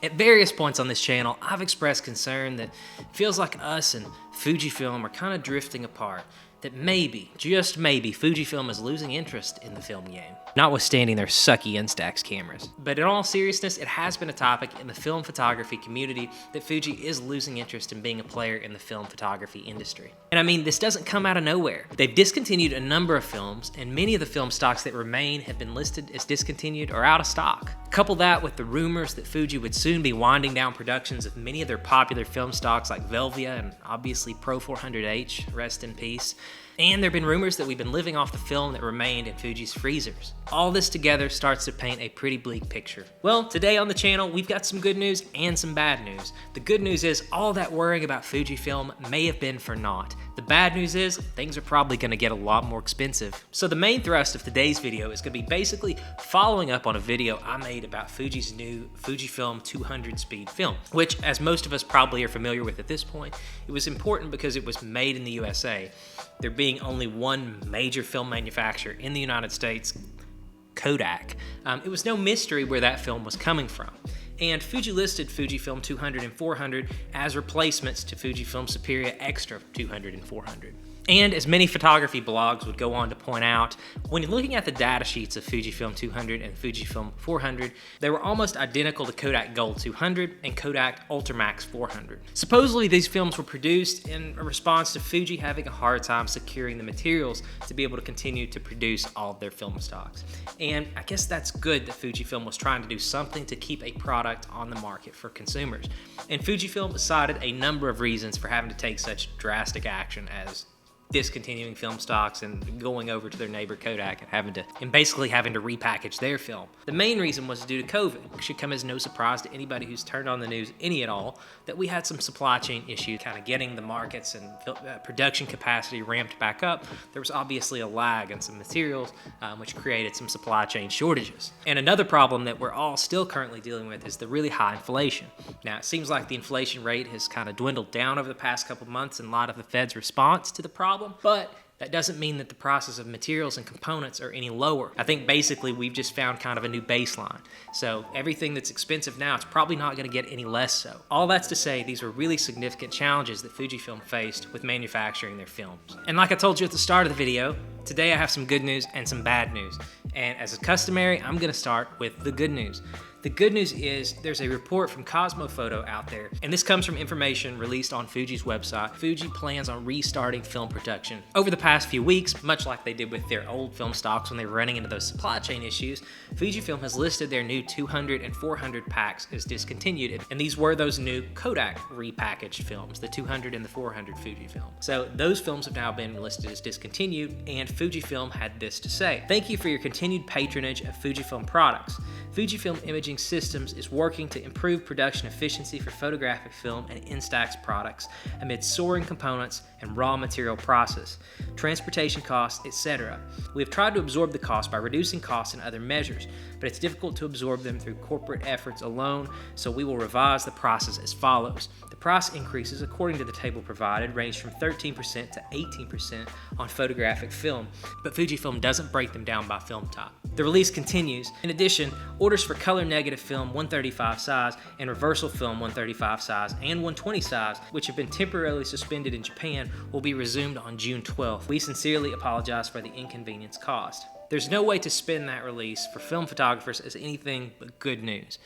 At various points on this channel, I've expressed concern that it feels like us and Fujifilm are kind of drifting apart, that maybe, just maybe, Fujifilm is losing interest in the film game, notwithstanding their sucky INSTAX cameras. But in all seriousness, it has been a topic in the film photography community that Fuji is losing interest in being a player in the film photography industry. And I mean, this doesn't come out of nowhere. They've discontinued a number of films, and many of the film stocks that remain have been listed as discontinued or out of stock. Couple that with the rumors that Fuji would soon be winding down productions of many of their popular film stocks like Velvia and obviously Pro 400H, rest in peace. And there have been rumors that we've been living off the film that remained in Fuji's freezers. All this together starts to paint a pretty bleak picture. Well, today on the channel, we've got some good news and some bad news. The good news is all that worrying about Fujifilm may have been for naught. The bad news is things are probably going to get a lot more expensive. So the main thrust of today's video is going to be basically following up on a video I made about Fuji's new Fujifilm 200 speed film, which, as most of us probably are familiar with at this point, it was important because it was made in the USA. There being only one major film manufacturer in the United States, Kodak, it was no mystery where that film was coming from. And Fuji listed Fujifilm 200 and 400 as replacements to Fujifilm Superior Extra 200 and 400. And as many photography blogs would go on to point out, when you're looking at the data sheets of Fujifilm 200 and Fujifilm 400, they were almost identical to Kodak Gold 200 and Kodak Ultramax 400. Supposedly these films were produced in a response to Fuji having a hard time securing the materials to be able to continue to produce all of their film stocks. And I guess that's good that Fujifilm was trying to do something to keep a product on the market for consumers. And Fujifilm cited a number of reasons for having to take such drastic action as discontinuing film stocks and going over to their neighbor Kodak and basically having to repackage their film. The main reason was due to COVID. It should come as no surprise to anybody who's turned on the news any at all that we had some supply chain issues kind of getting the markets and production capacity ramped back up. There was obviously a lag in some materials which created some supply chain shortages. And another problem that we're all still currently dealing with is the really high inflation. Now it seems like the inflation rate has kind of dwindled down over the past couple months in light of the Fed's response to the problem. But that doesn't mean that the prices of materials and components are any lower. I think basically we've just found kind of a new baseline. So everything that's expensive now, it's probably not going to get any less so. All that's to say, these were really significant challenges that Fujifilm faced with manufacturing their films. And like I told you at the start of the video, today I have some good news and some bad news. And as is customary, I'm going to start with the good news. The good news is there's a report from Kosmophoto out there, and this comes from information released on Fuji's website. Fuji plans on restarting film production. Over the past few weeks, much like they did with their old film stocks when they were running into those supply chain issues, Fujifilm has listed their new 200 and 400 packs as discontinued, and these were those new Kodak repackaged films, the 200 and the 400 Fujifilm. So those films have now been listed as discontinued, and Fujifilm had this to say: "Thank you for your continued patronage of Fujifilm products. Fujifilm Imaging Systems is working to improve production efficiency for photographic film and INSTAX products amid soaring components and raw material process, transportation costs, etc. We have tried to absorb the cost by reducing costs and other measures, but it's difficult to absorb them through corporate efforts alone, so we will revise the process as follows. The price increases, according to the table provided, range from 13% to 18% on photographic film, but Fujifilm doesn't break them down by film type." The release continues. In addition, orders for color negative film 135 size and reversal film 135 size and 120 size, which have been temporarily suspended in Japan, will be resumed on June 12th. We sincerely apologize for the inconvenience caused. There's no way to spin that release for film photographers as anything but good news.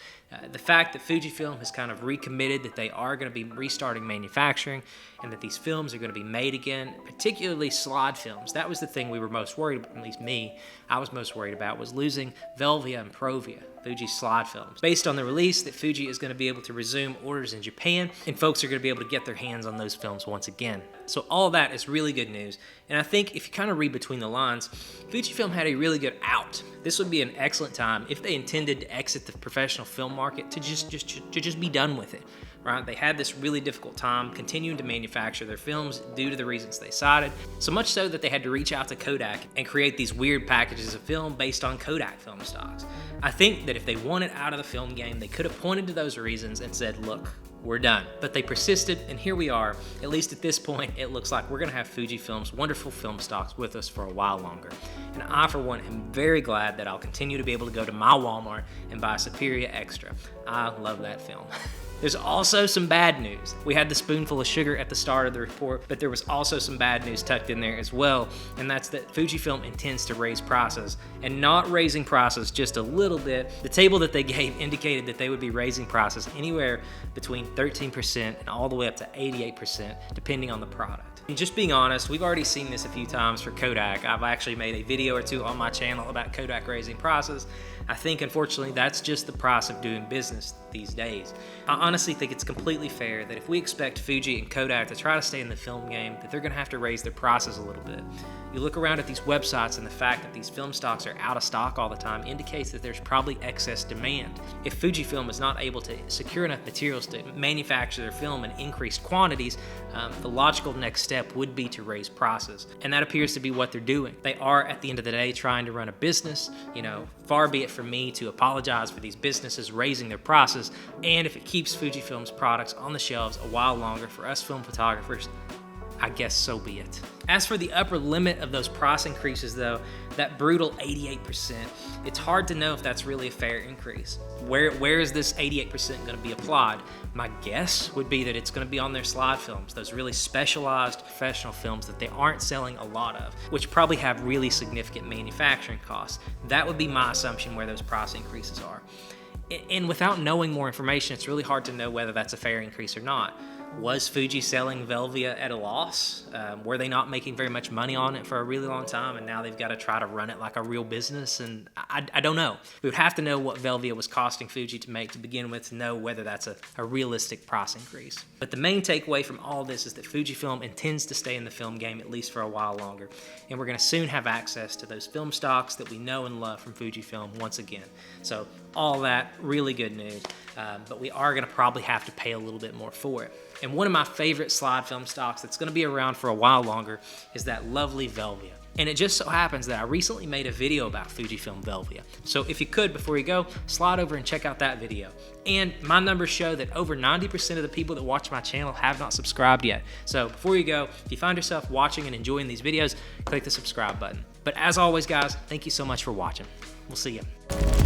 The fact that Fujifilm has kind of recommitted that they are going to be restarting manufacturing and that these films are going to be made again, particularly slide films. That was the thing we were most worried about, at least me, I was most worried about, was losing Velvia and Provia, Fuji's slide films. Based on the release that Fuji is going to be able to resume orders in Japan, and folks are going to be able to get their hands on those films once again. So all of that is really good news. And I think if you kind of read between the lines, Fujifilm had a really good out. This would be an excellent time if they intended to exit the professional film market to just be done with it. Right? They had this really difficult time continuing to manufacture their films due to the reasons they cited, so much so that they had to reach out to Kodak and create these weird packages of film based on Kodak film stocks. I think that if they wanted out of the film game, they could have pointed to those reasons and said, look, we're done. But they persisted, and here we are. At least at this point, it looks like we're gonna have Fujifilm's wonderful film stocks with us for a while longer. And I, for one, am very glad that I'll continue to be able to go to my Walmart and buy Superior Extra. I love that film. There's also some bad news. We had the spoonful of sugar at the start of the report, but there was also some bad news tucked in there as well, and that's that Fujifilm intends to raise prices, and not raising prices just a little bit. The table that they gave indicated that they would be raising prices anywhere between 13% and all the way up to 88%, depending on the product. And just being honest, we've already seen this a few times for Kodak. I've actually made a video or two on my channel about Kodak raising prices. I think, unfortunately, that's just the price of doing business these days. I honestly think it's completely fair that if we expect Fuji and Kodak to try to stay in the film game, that they're gonna have to raise their prices a little bit. You look around at these websites, and the fact that these film stocks are out of stock all the time indicates that there's probably excess demand. If Fujifilm is not able to secure enough materials to manufacture their film in increased quantities, the logical next step would be to raise prices. And that appears to be what they're doing. They are, at the end of the day, trying to run a business. You know, far be it from me to apologize for these businesses raising their prices, and if it keeps Fujifilm's products on the shelves a while longer for us film photographers, I guess so be it. As for the upper limit of those price increases though, that brutal 88%, it's hard to know if that's really a fair increase. Where is this 88% gonna be applied? My guess would be that it's gonna be on their slide films, those really specialized professional films that they aren't selling a lot of, which probably have really significant manufacturing costs. That would be my assumption where those price increases are. And without knowing more information, it's really hard to know whether that's a fair increase or not. Was Fuji selling Velvia at a loss? Were they not making very much money on it for a really long time, and now they've got to try to run it like a real business? And I don't know. We would have to know what Velvia was costing Fuji to make to begin with to know whether that's a realistic price increase. But the main takeaway from all this is that Fujifilm intends to stay in the film game at least for a while longer, and we're going to soon have access to those film stocks that we know and love from Fujifilm once again. So all that, really good news, but we are going to probably have to pay a little bit more for it. And one of my favorite slide film stocks that's going to be around for a while longer is that lovely Velvia. And it just so happens that I recently made a video about Fujifilm Velvia. So if you could, before you go, slide over and check out that video. And my numbers show that over 90% of the people that watch my channel have not subscribed yet. So before you go, if you find yourself watching and enjoying these videos, click the subscribe button. But as always, guys, thank you so much for watching. We'll see you.